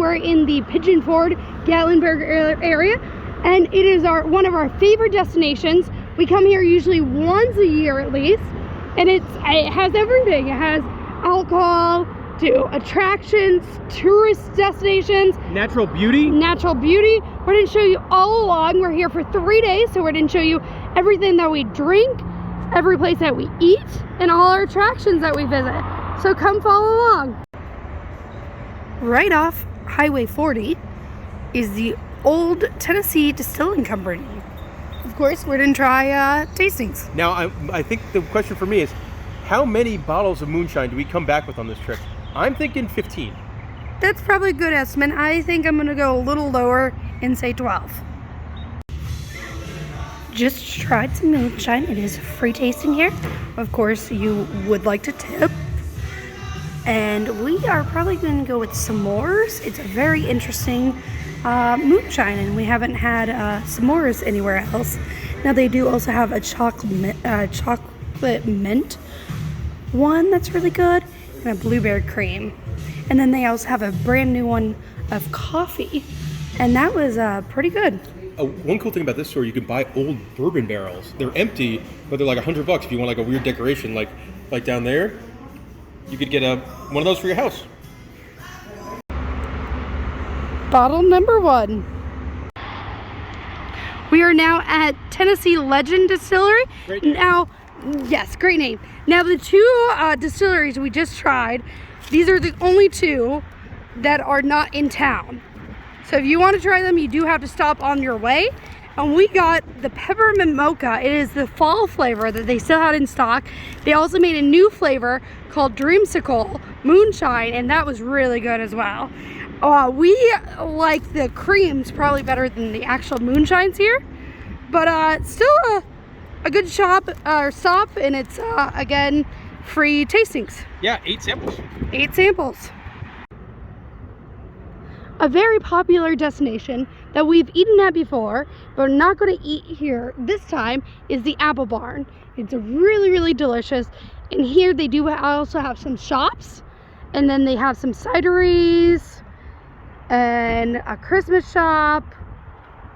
we're in the Pigeon Forge, Gatlinburg area, and it is one of our favorite destinations. We come here usually once a year at least, and it has everything. It has alcohol, to attractions, tourist destinations, natural beauty. We're going to show you all along. We're here for 3 days, so we're going to show you everything that we drink, every place that we eat, and all our attractions that we visit. So come follow along. Right off Highway 40 is the old Tennessee Distilling Company. Of course, we're going to try tastings. Now, I think the question for me is, how many bottles of moonshine do we come back with on this trip? I'm thinking 15. That's probably a good estimate. I think I'm going to go a little lower and say 12. Just tried some moonshine. It is free tasting here. Of course, you would like to tip. And we are probably going to go with s'mores. It's a very interesting moonshine, and we haven't had s'mores anywhere else. Now, they do also have a chocolate mint one that's really good, and a blueberry cream. And then they also have a brand new one of coffee, and that was pretty good. One cool thing about this store, you can buy old bourbon barrels. They're empty, but they're like $100 if you want like a weird decoration, like down there. You could get one of those for your house. Bottle number 1. We are now at Tennessee Legend Distillery. Great name. Now, yes, great name. Now the 2 distilleries we just tried, these are the only 2 that are not in town. So if you want to try them, you do have to stop on your way. And we got the peppermint mocha. It is the fall flavor that they still had in stock. They also made a new flavor called Dreamsicle Moonshine, and that was really good as well. We like the creams probably better than the actual moonshines here, but still a good stop, and it's again free tastings. Yeah, 8 samples. 8 samples. A very popular destination that we've eaten at before, but we're not going to eat here this time, is the Apple Barn. It's really, really delicious. And here they do also have some shops, and then they have some cideries and a Christmas shop.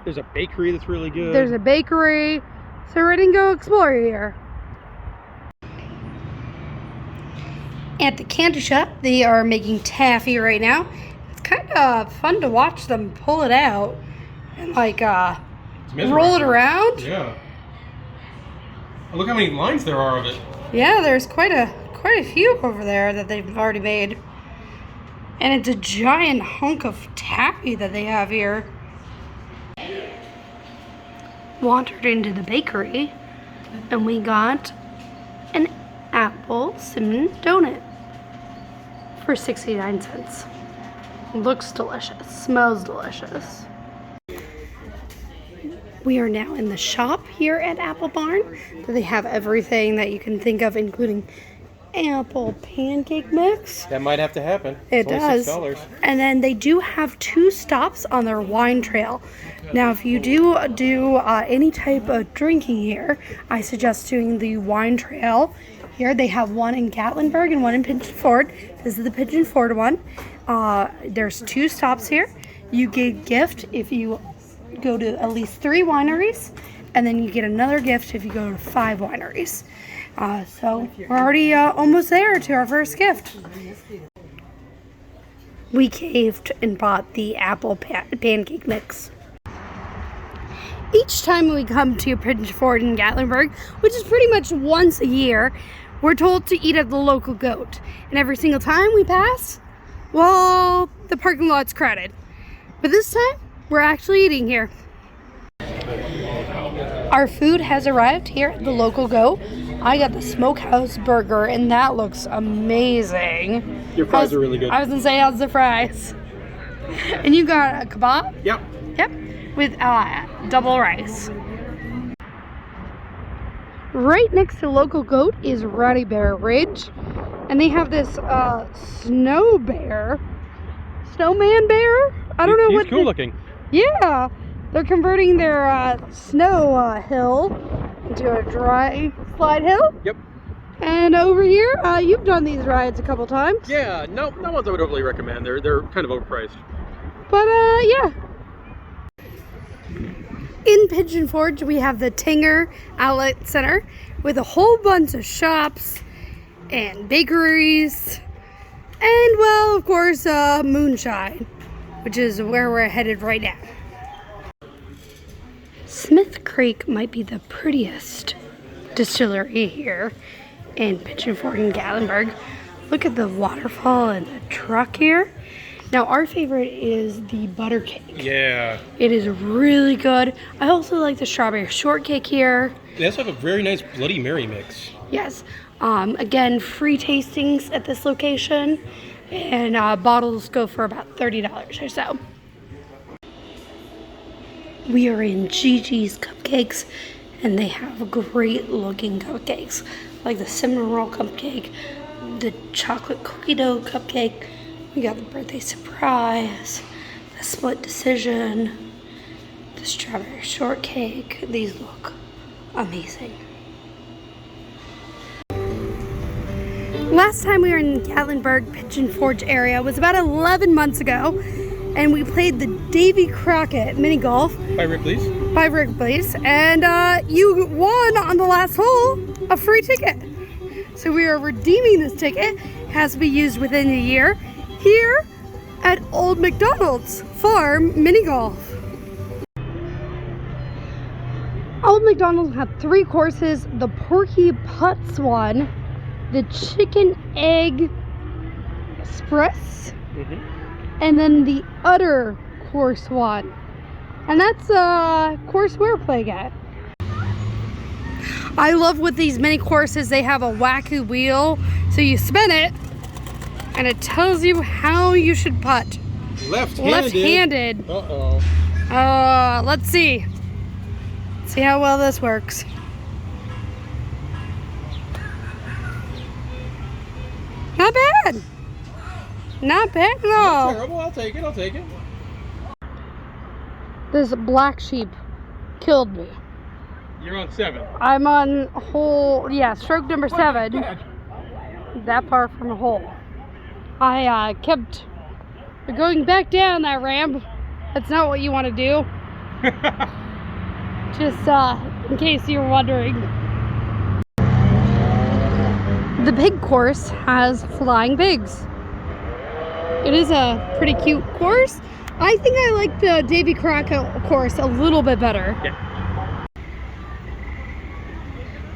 There's a bakery that's really good. There's a bakery. So we're going to go explore here. At the candy shop, they are making taffy right now. It's kind of fun to watch them pull it out and like roll it around. Yeah. Oh, look how many lines there are of it. Yeah, there's quite a few over there that they've already made. And it's a giant hunk of taffy that they have here. Wandered into the bakery, and we got an apple cinnamon donut for 69 cents. Looks delicious, smells delicious. We are now in the shop here at Apple Barn. They have everything that you can think of, including apple pancake mix. That might have to happen. It does. $6. And then they do have 2 stops on their wine trail. Now, if you do any type of drinking here, I suggest doing the wine trail. Here they have one in Gatlinburg and one in Pigeon Forge. This is the Pigeon Forge one. There's 2 stops here. You get a gift if you go to at least 3 wineries, and then you get another gift if you go to 5 wineries. So we're already almost there to our first gift. We caved and bought the apple pancake mix. Each time we come to Pigeon Forge in Gatlinburg, which is pretty much once a year, we're told to eat at the local goat. And every single time we pass, well, the parking lot's crowded. But this time, we're actually eating here. Our food has arrived here at the local goat. I got the smokehouse burger, and that looks amazing. Your fries are really good. I was gonna say, how's the fries? And you got a kebab? Yep. Yep, with double rice. Right next to local goat is Rowdy Bear Ridge, and they have this snowman bear. I don't know what. He's cool looking. Yeah, they're converting their snow hill into a dry slide hill. Yep. And over here, you've done these rides a couple times. Yeah, no ones I would overly recommend. They're kind of overpriced. But yeah. In Pigeon Forge, we have the Tanger Outlet Center with a whole bunch of shops and bakeries. And, well, of course, moonshine, which is where we're headed right now. Smith Creek might be the prettiest distillery here in Pigeon Forge and Gatlinburg. Look at the waterfall and the truck here. Now, our favorite is the butter cake. Yeah. It is really good. I also like the strawberry shortcake here. They also have a very nice Bloody Mary mix. Yes. Again, free tastings at this location, and bottles go for about $30 or so. We are in Gigi's Cupcakes, and they have great looking cupcakes, like the cinnamon roll cupcake, the chocolate cookie dough cupcake. We got the birthday surprise, the split decision, the strawberry shortcake. These look amazing. Last time we were in the Gatlinburg Pigeon Forge area was about 11 months ago, and we played the Davy Crockett mini golf By Ripley's. And you won on the last hole a free ticket. So we are redeeming this ticket. It has to be used within a year here at Old McDonald's Farm mini golf. Old McDonald's had 3 courses: the Porky Putts one, the Chicken Egg Express, and then the Udder course one. And that's a course we're playing at. I love with these mini courses, they have a wacky wheel. So you spin it, and it tells you how you should putt. Left-handed. Uh-oh. Let's see. See how well this works. Not bad. Not bad at all. Not terrible. I'll take it. This black sheep killed me. You're on 7. I'm on hole, stroke number 7. That far from a hole. I kept going back down that ramp. That's not what you want to do. Just in case you're wondering. The pig course has flying pigs. It is a pretty cute course. I think I like the Davy Crockett course a little bit better. Yeah.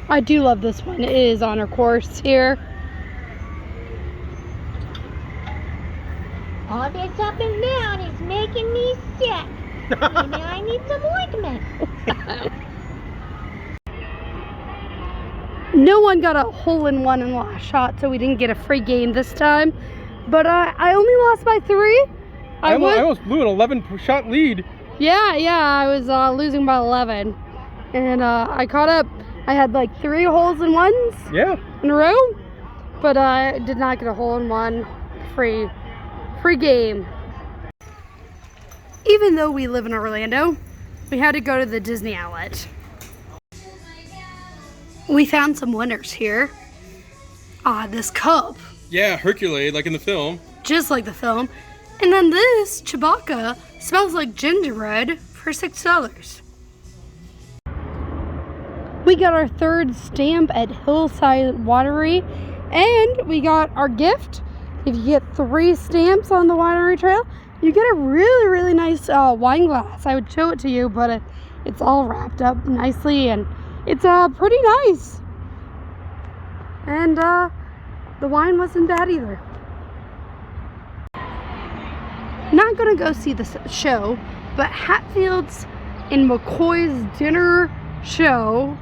I do love this one. It is on our course here. All this up and down is making me sick. Maybe I need some ointment. No one got a hole-in-one in the last shot, so we didn't get a free game this time. But I only lost by 3. I almost blew an 11-shot lead. Yeah, I was losing by 11. And I caught up. I had like 3 holes-in-ones in a row. But I did not get a hole-in-one. Free game. Even though we live in Orlando, we had to go to the Disney outlet. We found some winners here. This cup. Yeah, Herculade, like in the film. Just like the film. And then this Chewbacca smells like gingerbread for $6. We got our 3rd stamp at Hillside Winery, and we got our gift. If you get 3 stamps on the winery trail, you get a really, really nice wine glass. I would show it to you, but it's all wrapped up nicely, and it's pretty nice. And the wine wasn't bad either. Not gonna go see the show, but Hatfield's and McCoy's dinner show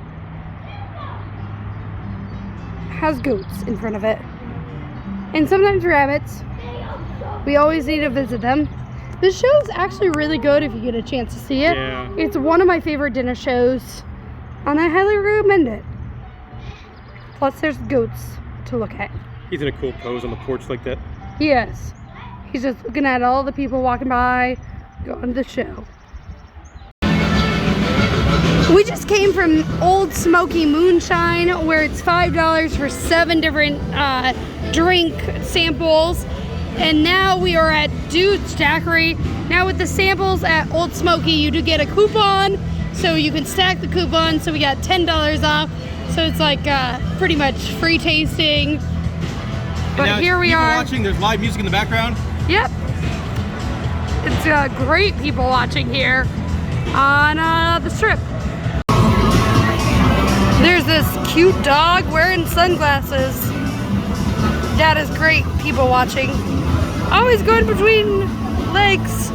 has goats in front of it. And sometimes rabbits. We always need to visit them. This show is actually really good if you get a chance to see it. Yeah. It's one of my favorite dinner shows, and I highly recommend it. Plus there's goats to look at. He's in a cool pose on the porch like that. He is. He's just looking at all the people walking by, going to the show. We just came from Old Smoky Moonshine, where it's $5 for 7 different drink samples. And now we are at DrewTheIntern. Now with the samples at Old Smoky, you do get a coupon, so you can stack the coupon. So we got $10 off. So it's like pretty much free tasting. But now, here we are. Watching, there's live music in the background. Yep. It's great people watching here on the strip. There's this cute dog wearing sunglasses. That is great people watching. Always going between legs.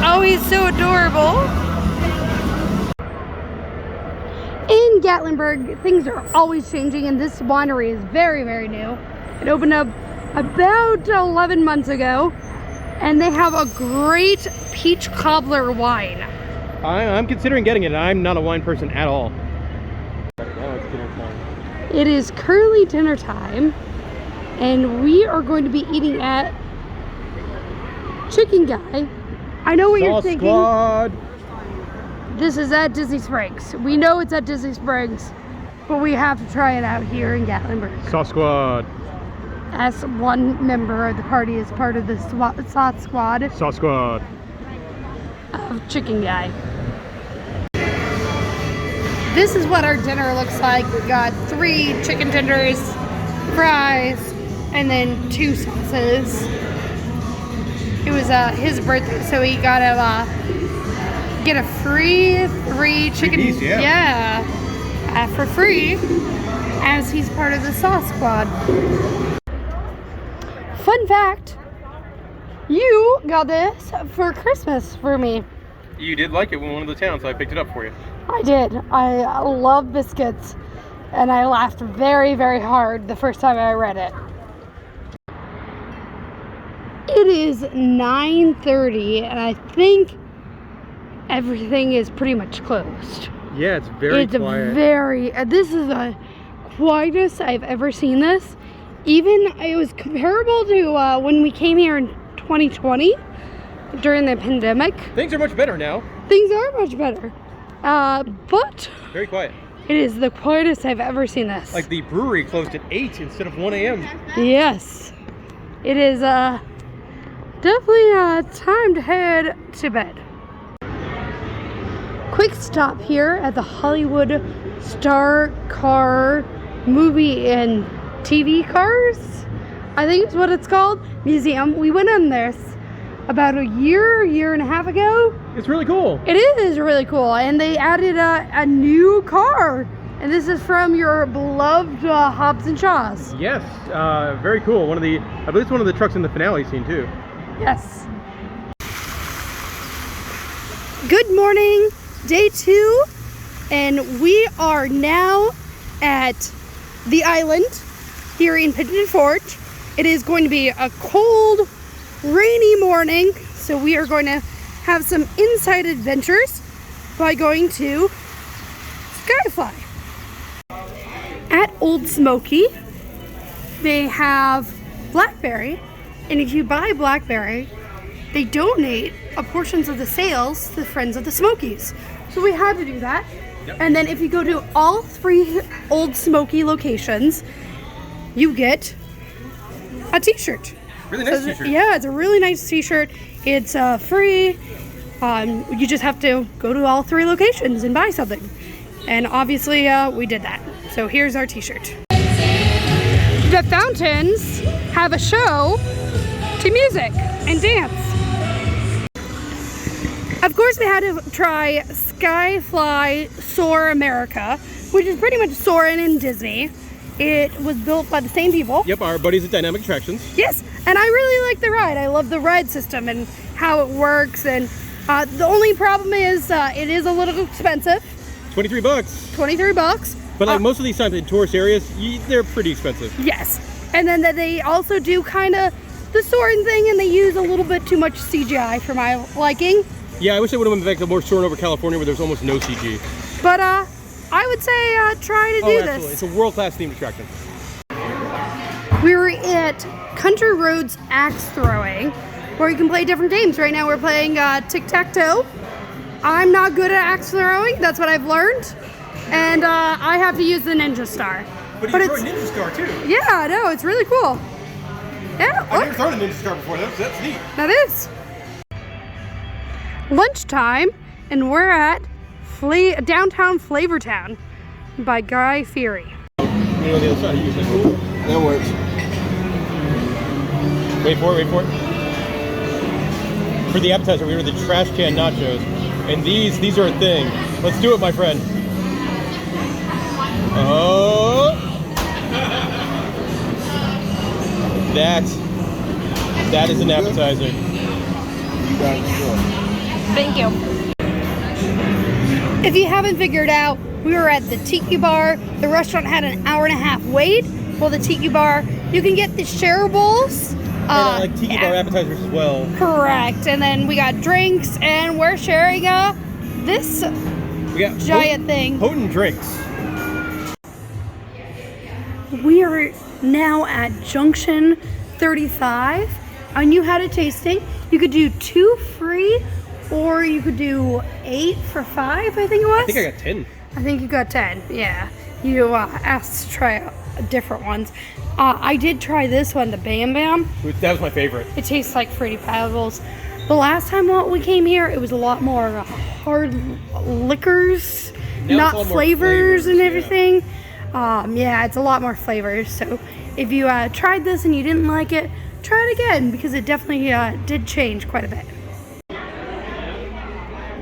Oh, he's so adorable. In Gatlinburg, things are always changing, and this winery is very, very new. It opened up about 11 months ago, and they have a great peach cobbler wine. I'm considering getting it. I'm not a wine person at all. It is currently dinner time, and we are going to be eating at Chicken Guy. I know what you're thinking. Squad. This is at Disney Springs. We know it's at Disney Springs, but we have to try it out here in Gatlinburg. Sauce Squad. As one member of the party is part of the Sauce Squad Sauce Squad of Chicken Guy. This is what our dinner looks like. We got 3 chicken tenders, fries, and then 2 sauces. It was his birthday, so he got to get a free 3 chicken. Piece, yeah. For free, as he's part of the Sauce Squad. Fun fact, you got this for Christmas for me. You did like it when one of the towns, so I picked it up for you. I did. I love biscuits, and I laughed very, very hard the first time I read it. It is 9:30, and I think everything is pretty much closed. Yeah, it's very quiet. This is the quietest I've ever seen this. Even, it was comparable to when we came here in 2020 during the pandemic. Things are much better now. Things are much better. But Very quiet. it is the quietest I've ever seen this. Like the brewery closed at 8 instead of 1 a.m. Yes. It is definitely time to head to bed. Quick stop here at the Hollywood Star Car Movie and TV Cars, I think is what it's called, museum. We went on this about a year and a half ago. It's really cool. It is really cool, and they added a new car, and this is from your beloved Hobbs and Shaw's. Yes, very cool. I believe it's one of the trucks in the finale scene too. Yes. Good morning, day 2, and we are now at the island here in Pigeon Forge. It is going to be a cold, rainy morning, so we are going to have some inside adventures by going to Skyfly. At Old Smoky, they have blackberry, and if you buy blackberry, they donate a portions of the sales to the Friends of the Smokies. So we had to do that. Yep. And then if you go to all 3 Old Smoky locations, you get a t-shirt. Really nice t-shirt. Yeah, it's a really nice t-shirt. It's free. You just have to go to all 3 locations and buy something. And obviously we did that. So here's our t-shirt. The fountains have a show to music and dance. Of course, we had to try Skyfly Soar America, which is pretty much soaring in Disney. It was built by the same people. Yep, our buddies at Dynamic Attractions. Yes, and I really like the ride. I love the ride system and how it works. And the only problem is it is a little expensive. $23. 23 bucks. But like most of these times in tourist areas, they're pretty expensive. Yes, and then they also do kind of the soaring thing, and they use a little bit too much CGI for my liking. Yeah, I wish they would have been more soaring over California where there's almost no CG. But I would say try to do absolutely. this. It's a world-class themed attraction. We were at Country Roads Axe Throwing, where you can play different games. Right now we're playing tic-tac-toe. I'm not good at axe throwing, that's what I've learned. And I have to use the Ninja Star. But you throw a Ninja Star too. Yeah, I know, it's really cool. Yeah, I've look. never thrown a ninja cigar before. That's neat. That is. Lunchtime, and we're at downtown Flavortown by Guy Fieri. You know the other side. You usually move. That works. Wait for it. For the appetizer, we ordered the trash can nachos, and these are a thing. Let's do it, my friend. Oh, that is an appetizer. You got it. Sure. Thank you. If you haven't figured out, we were at the Tiki Bar. The restaurant had an hour-and-a-half wait. Well, the Tiki Bar, you can get the shareables. And I like Tiki Bar appetizers as well. Correct. And then we got drinks, and we're sharing this We got giant thing. potent drinks. We are now at Junction 35, and you had a tasting. You could do 2 free, or you could do 8 for 5, I think it was. I think I got 10. I think you got 10, yeah. You asked to try different ones. I did try this one, the Bam Bam. That was my favorite. It tastes like Fruity Pebbles. The last time we came here, it was a lot more hard liquors, Now not it's a lot more flavors and yeah. everything. Yeah, it's a lot more flavors. So if you tried this and you didn't like it, try it again because it definitely did change quite a bit.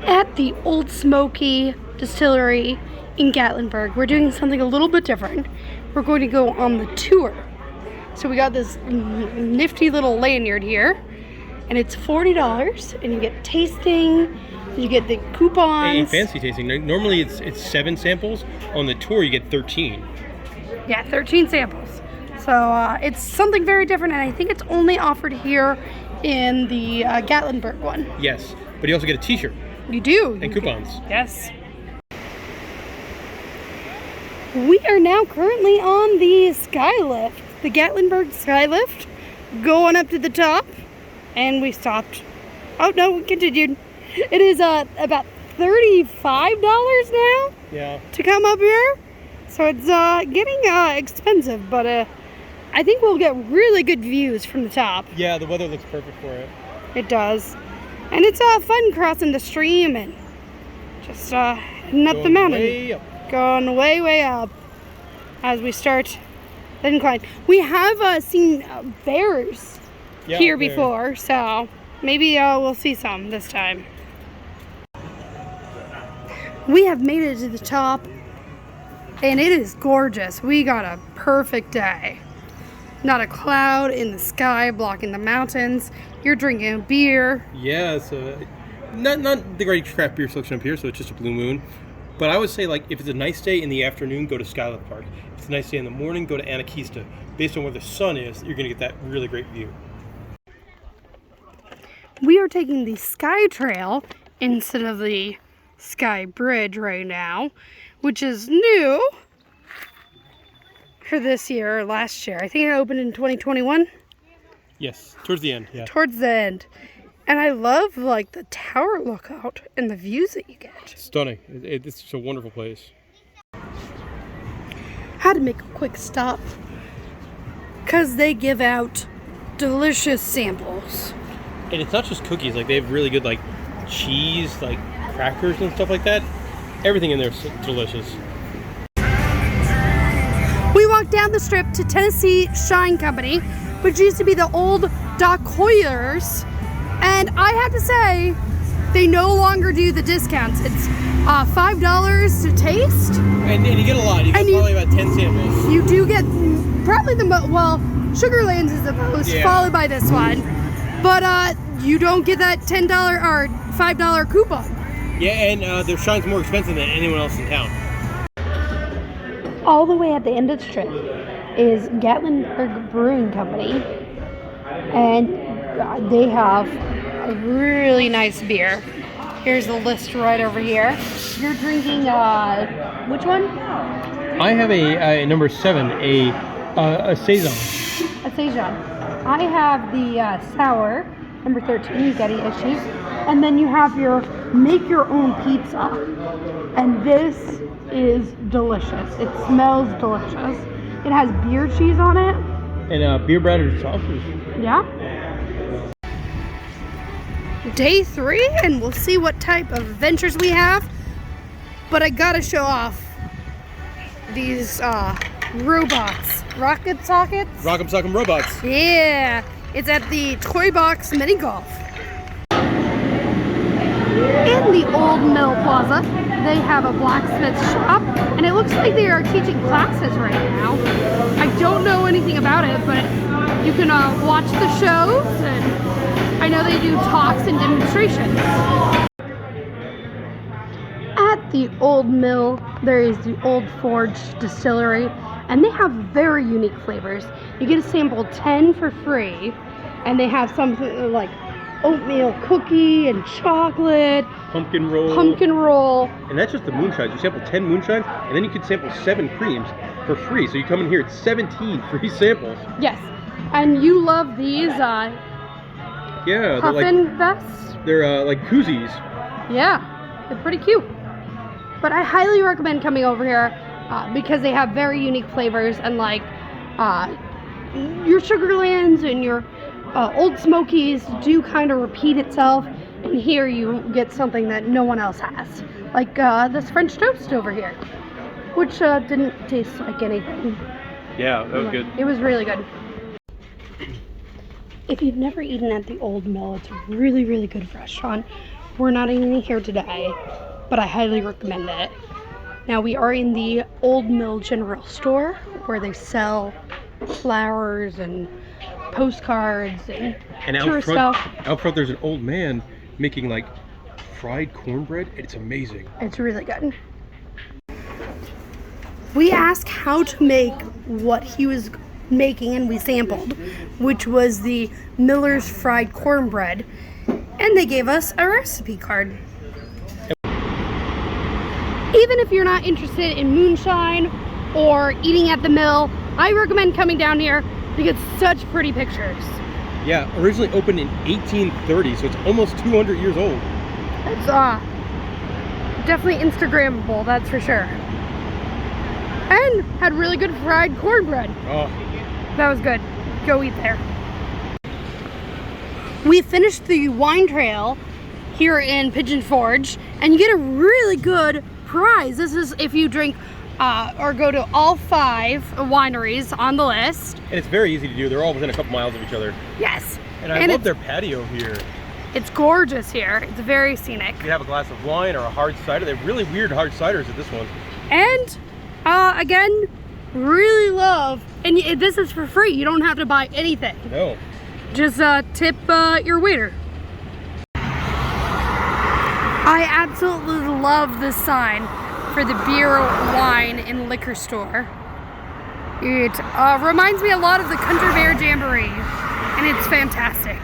At the Old Smoky Distillery in Gatlinburg, we're doing something a little bit different. We're going to go on the tour. So we got this nifty little lanyard here, and it's $40, and you get tasting, you get the coupons. Hey, fancy tasting. Normally it's 7 samples. On the tour you get 13. Yeah, 13 samples. So it's something very different, and I think it's only offered here in the Gatlinburg one. Yes, but you also get a t-shirt You do. and coupons. Yes. We are now currently on the skylift, the Gatlinburg skylift, going up to the top, and we stopped. Oh no, we continued. It is about $35 now Yeah. to come up here, so it's getting expensive, but I think we'll get really good views from the top. Yeah, the weather looks perfect for it. It does, and it's fun crossing the stream and just heading up the mountain. Way up. Going way up as we start the incline. We have seen bears Yeah, here there. before, so maybe we'll see some this time. We have made it to the top, and it is gorgeous. We got a perfect day. Not a cloud in the sky blocking the mountains. You're drinking a beer. Yeah, so not the great craft beer selection up here, so it's just a blue moon. But I would say, like, if it's a nice day in the afternoon, go to Skylift Park. If it's a nice day in the morning, go to Anakeesta. Based on where the sun is, you're going to get that really great view. We are taking the Sky Trail instead of the Sky Bridge right now, which is new for this year or last year. I think it opened in 2021. Yes, towards the end, yeah. Towards the end. And I love like the tower lookout and the views that you get. Stunning. It's just a wonderful place. Had to make a quick stop because they give out delicious samples. And it's not just cookies. Like, they have really good, like, cheese, like, crackers and stuff like that. Everything in there is delicious. We walked down the strip to Tennessee Shine Company, which used to be the old Doc Hoyers. And I have to say, they no longer do the discounts. It's $5 to taste. And you get a lot. You get probably about 10 samples. You do get probably the most, well, Sugarlands is the most, followed by this one. But you don't get that $10 or $5 coupon. Yeah, and their shine's more expensive than anyone else in town. All the way at the end of the strip is Gatlinburg Brewing Company. And they have a really nice beer. Here's the list right over here. You're drinking, which one? I have a number 7, a Saison. A Saison. I have the sour, number 13, you gotta issues. And then you have your make your own pizza. And this is delicious. It smells delicious. It has beer cheese on it. And beer batter sausage. Yeah. Day 3, and we'll see what type of adventures we have. But I gotta show off these robots. Rocket sockets? Rock'em Sock'em Robots. Yeah. It's at the Toy Box Mini Golf. In the Old Mill Plaza, they have a blacksmith shop, and it looks like they are teaching classes right now. I don't know anything about it, but you can watch the shows, and I know they do talks and demonstrations. At the Old Mill, there is the Old Forge Distillery, and they have very unique flavors. You get to sample 10 for free, and they have something like oatmeal cookie and chocolate, Pumpkin roll. And that's just the moonshines. You sample 10 moonshines, and then you can sample 7 creams for free. So you come in here, it's 17 free samples. Yes, and you love these Yeah, puffin vests? They're like koozies. Yeah, they're pretty cute. But I highly recommend coming over here because they have very unique flavors, and like your Sugarlands and your Old Smokies do kind of repeat itself, and here you get something that no one else has, like this French toast over here, which didn't taste like anything. Yeah, that was good. It was really good. If you've never eaten at the Old Mill, it's a really, really good restaurant. We're not eating here today, but I highly recommend it. Now we are in the Old Mill General Store, where they sell flowers and postcards and tourist stuff. Out front there's an old man making like fried cornbread. It's amazing. It's really good. We asked how to make what he was making, and we sampled, which was the Miller's fried cornbread, and they gave us a recipe card. Even if you're not interested in moonshine or eating at the mill, I recommend coming down here because such pretty pictures. Yeah, originally opened in 1830, so it's almost 200 years old. It's definitely Instagrammable, that's for sure. And had really good fried cornbread. Oh. That was good. Go eat there. We finished the wine trail here in Pigeon Forge, and you get a really good prize. This is if you drink or go to all 5 wineries on the list. And it's very easy to do. They're all within a couple miles of each other. Yes. And I love their patio here. It's gorgeous here. It's very scenic. You can have a glass of wine or a hard cider. They have really weird hard ciders at this one. And again, really love, and this is for free. You don't have to buy anything. No. Just tip your waiter. I absolutely love this sign for the beer, wine, and liquor store. It reminds me a lot of the Country Bear Jamboree, and it's fantastic.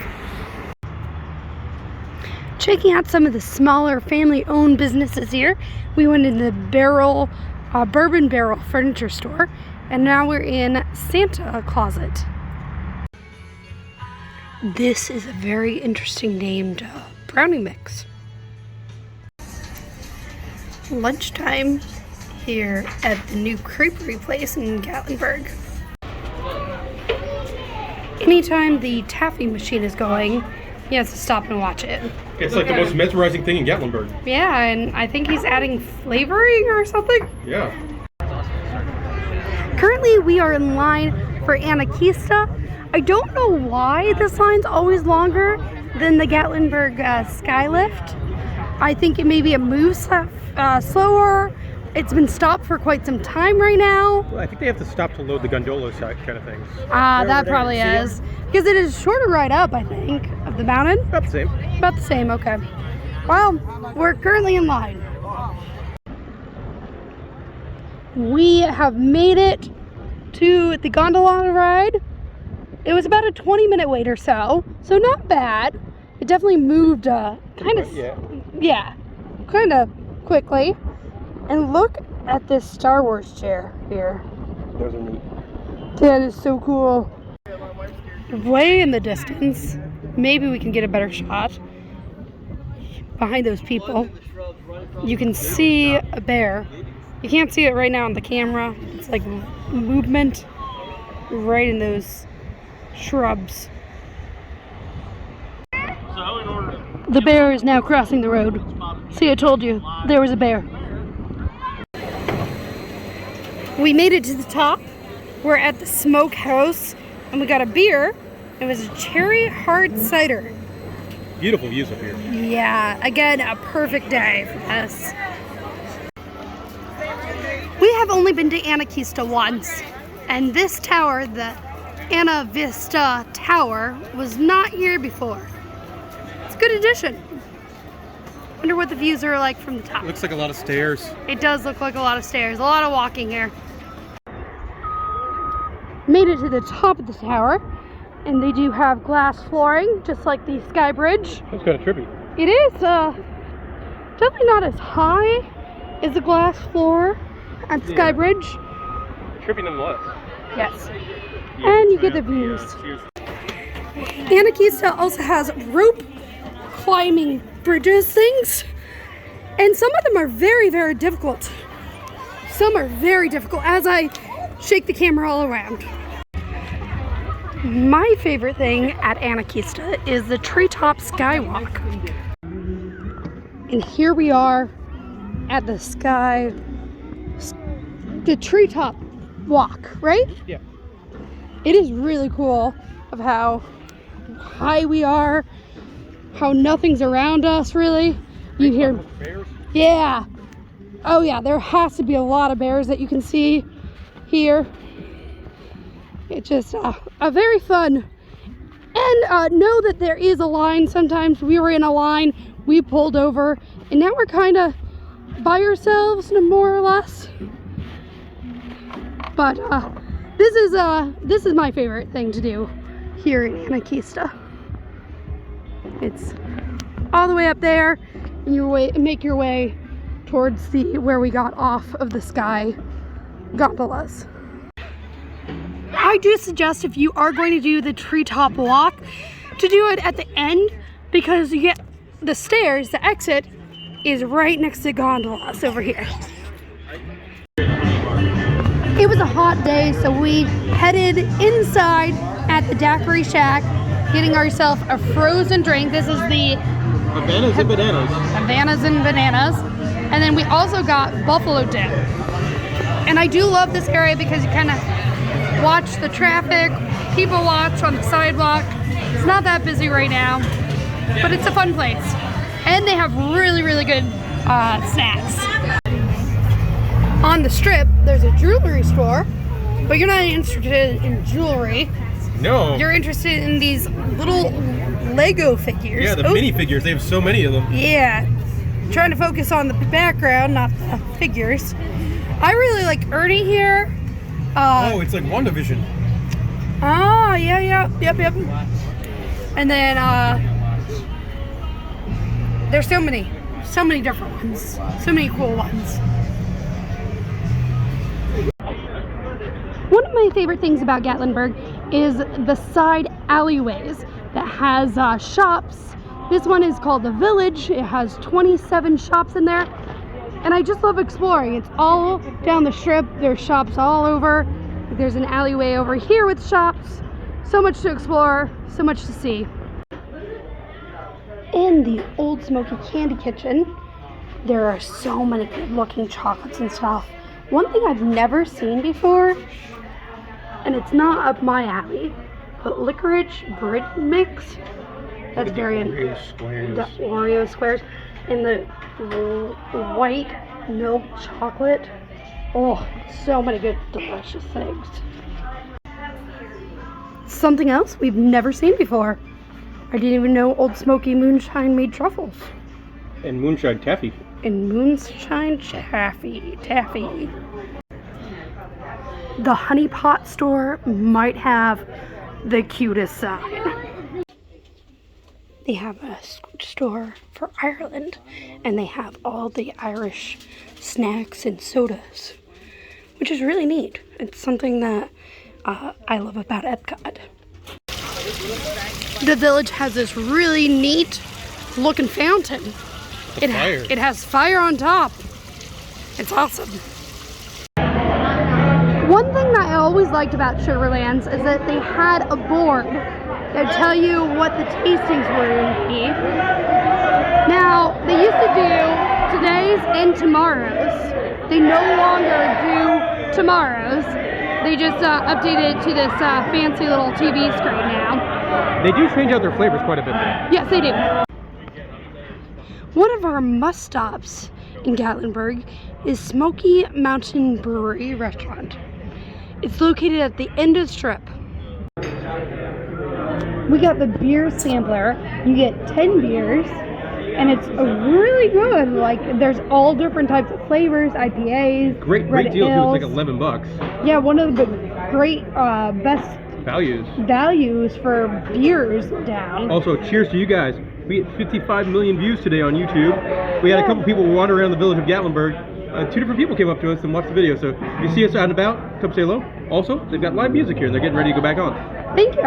Checking out some of the smaller family-owned businesses here, we went in the Bourbon Barrel Furniture Store, and now we're in Santa Closet. This is a very interesting named brownie mix. Lunchtime here at the new creperie place in Gatlinburg. Anytime the taffy machine is going, he has to stop and watch it. It's like the most mesmerizing thing in Gatlinburg. Yeah, and I think he's adding flavoring or something. Yeah. Currently, we are in line for anakeesta. I don't know why this line's always longer than the Gatlinburg skylift. I think it may be a move slower. It's been stopped for quite some time right now. Well, I think they have to stop to load the gondola kind of things. That probably is. Because it is a shorter ride up, I think, of the mountain. About the same. About the same, okay. Well, we're currently in line. We have made it to the gondola ride. It was about a 20-minute wait or so not bad. It definitely moved kind of quickly. And look at this Star Wars chair here. Those are neat. That is so cool. Way in the distance, maybe we can get a better shot. Behind those people, you can see a bear. You can't see it right now on the camera. It's like movement right in those shrubs. The bear is now crossing the road. See, I told you, there was a bear. We made it to the top. We're at the Smokehouse, and we got a beer. It was a cherry hard cider. Beautiful views up here. Yeah, again, a perfect day for this. We have only been to Anakeesta once, and this tower, the Vista Tower, was not here before. It's a good addition. Wonder what the views are like from the top. Looks like a lot of stairs. It does look like a lot of stairs, a lot of walking here. Made it to the top of the tower, and they do have glass flooring, just like the Sky Bridge. That's kind of trippy. It is definitely not as high as the glass floor at Sky Bridge. Trippy nonetheless. Yes. And you get the views. Anakeesta also has rope climbing bridges things, and some of them are very, very difficult. Some are very difficult as I shake the camera all around. My favorite thing at Anakeesta is the treetop skywalk. And here we are at the treetop walk, right? Yeah. It is really cool of how high we are, how nothing's around us really. You hear bears? Yeah. Oh yeah, there has to be a lot of bears that you can see here. It's just a very fun. And know that there is a line. Sometimes we were in a line, we pulled over, and now we're kind of by ourselves, more or less. But this is my favorite thing to do here in Anakeesta. It's all the way up there, and you make your way towards where we got off of the sky gondolas. I do suggest, if you are going to do the treetop walk, to do it at the end, because you get the stairs, the exit is right next to gondolas over here. It was a hot day, so we headed inside at the Daiquiri Shack, getting ourselves a frozen drink. This is the Havanas and bananas. Havanas and bananas. And then we also got buffalo dip. And I do love this area because you kind of watch the traffic, people watch on the sidewalk. It's not that busy right now, but it's a fun place. And they have really, really good snacks. On the strip, there's a jewelry store, but you're not interested in jewelry. No. You're interested in these little Lego figures. Yeah, the mini figures. They have so many of them. Yeah. Trying to focus on the background, not the figures. I really like Ernie here. It's like WandaVision. Oh, yeah, yep. And then there's so many different ones, so many cool ones. One of my favorite things about Gatlinburg is the side alleyways that has shops. This one is called The Village. It has 27 shops in there. And I just love exploring. It's all down the strip. There's shops all over. There's an alleyway over here with shops. So much to explore, so much to see. In the old Smoky Candy Kitchen, there are so many good looking chocolates and stuff. One thing I've never seen before, and it's not up my alley, but licorice bread mix. That's very Oreo squares. The Oreo squares and the white milk chocolate. Oh, so many good, delicious things. Something else we've never seen before. I didn't even know Old Smoky Moonshine made truffles. And moonshine taffy. And moonshine taffy. The Honey Pot store might have the cutest sign. They have a store for Ireland, and they have all the Irish snacks and sodas, which is really neat. It's something that I love about Epcot. The Village has this really neat looking fountain. It has fire on top. It's awesome. One thing that I always liked about Sugarlands is that they had a board that would tell you what the tastings were going to be. Now, they used to do today's and tomorrow's. They no longer do tomorrow's. They just updated it to this fancy little TV screen now. They do change out their flavors quite a bit though. Yes, they do. One of our must stops in Gatlinburg is Smoky Mountain Brewery restaurant. It's located at the end of the strip. We got the beer sampler. You get 10 beers, and it's really good. Like, there's all different types of flavors, IPAs, Great deal too. It's like $11. Yeah, one of the great best values for beers down. Also, cheers to you guys. We get 55 million views today on YouTube. We had a couple people wander around the village of Gatlinburg. 2 different people came up to us and watched the video. So if you see us out and about, come say hello. Also, they've got live music here and they're getting ready to go back on. Thank you.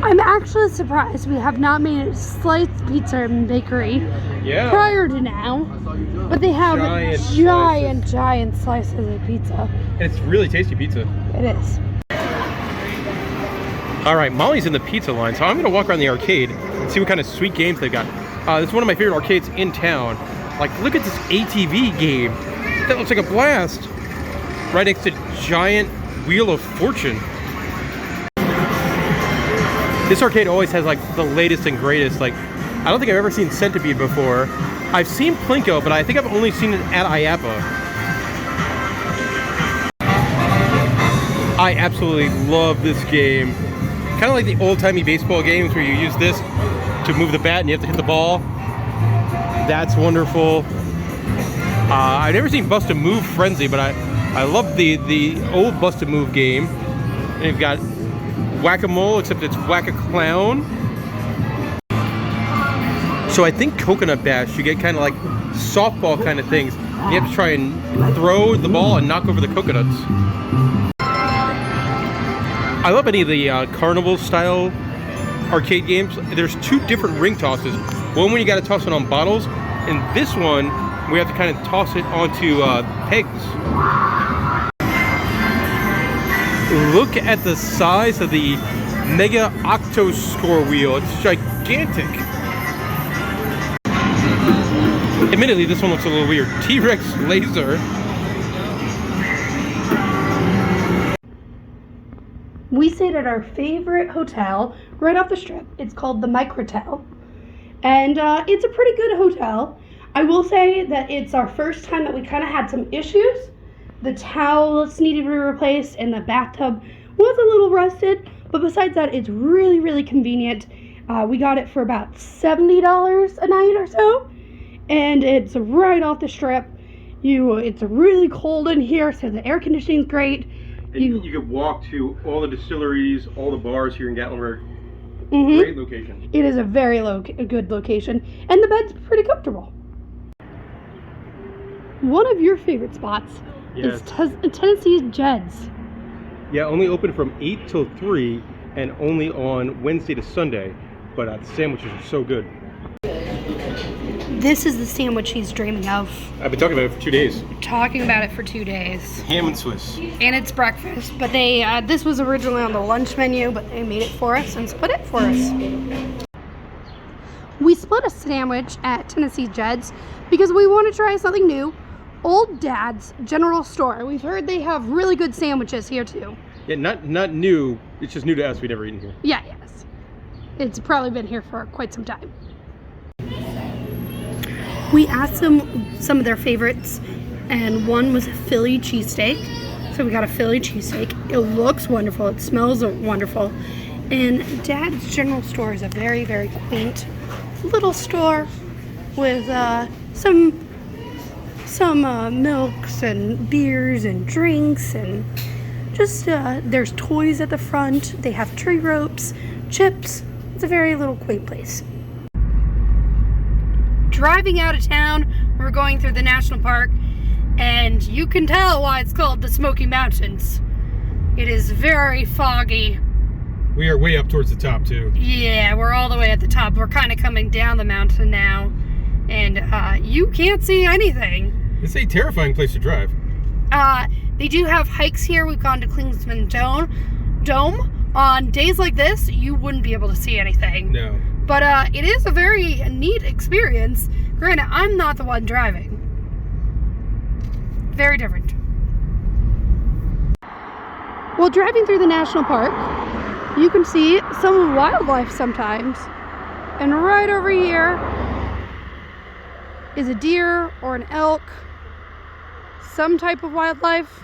I'm actually surprised we have not made a sliced pizza and bakery prior to now. But they have giant slices of pizza. And it's really tasty pizza. It is. All right, Molly's in the pizza line, so I'm gonna walk around the arcade and see what kind of sweet games they've got. This is one of my favorite arcades in town. Like, look at this ATV game. That looks like a blast. Right next to giant Wheel of Fortune. This arcade always has like the latest and greatest. Like, I don't think I've ever seen Centipede before. I've seen Plinko, but I think I've only seen it at IAPA. I absolutely love this game. Kind of like the old-timey baseball games where you use this to move the bat and you have to hit the ball. That's wonderful. I've never seen Bust a Move Frenzy, but I love the old Bust a Move game. And you've got Whack-A-Mole, except it's Whack-A-Clown. So I think Coconut Bash, you get kind of like softball kind of things. You have to try and throw the ball and knock over the coconuts. I love any of the carnival-style arcade games. There's 2 different ring tosses. One when you got to toss it on bottles, and this one we have to kind of toss it onto pegs. Look at the size of the Mega Octo Score wheel. It's gigantic. Admittedly, this one looks a little weird. T-Rex laser. We stayed at our favorite hotel right off the strip. It's called the Microtel. And it's a pretty good hotel. I will say that it's our first time that we kind of had some issues. The towels needed to be replaced and the bathtub was a little rusted. But besides that, it's really, really convenient. We got it for about $70 a night or so. And it's right off the strip. It's really cold in here, so the air conditioning's great. You could walk to all the distilleries, all the bars here in Gatlinburg. Great location. It is a very good location, and the bed's pretty comfortable. One of your favorite spots is Tennessee Jeds. Yeah, only open from 8 till 3 and only on Wednesday to Sunday, but the sandwiches are so good. This is the sandwich he's dreaming of. I've been talking about it for 2 days. Talking about it for 2 days. Ham and Swiss. And it's breakfast, but they this was originally on the lunch menu, but they made it for us and split it for us. We split a sandwich at Tennessee Jeds because we want to try something new. Old Dad's General Store. We've heard they have really good sandwiches here too. Yeah, not new. It's just new to us. We've never eaten here. Yeah, yes. It's probably been here for quite some time. We asked them some of their favorites, and one was a Philly cheesesteak. So we got a Philly cheesesteak. It looks wonderful. It smells wonderful. And Dad's General Store is a very, very quaint little store with some milks and beers and drinks, and just there's toys at the front. They have tree ropes, chips. It's a very little quaint place. Driving out of town, we're going through the national park, and you can tell why it's called the Smoky Mountains. It is very foggy. We are way up towards the top too. Yeah, we're all the way at the top. We're kind of coming down the mountain now, and you can't see anything. It's a terrifying place to drive. They do have hikes here. We've gone to Klingsman Dome. On days like this, you wouldn't be able to see anything. No. But it is a very neat experience. Granted, I'm not the one driving. Very different. While driving through the national park, you can see some wildlife sometimes. And right over here is a deer or an elk, some type of wildlife.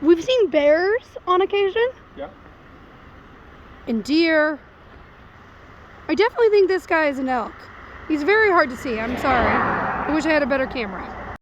We've seen bears on occasion. Yeah. And deer. I definitely think this guy is an elk. He's very hard to see, I'm sorry. I wish I had a better camera.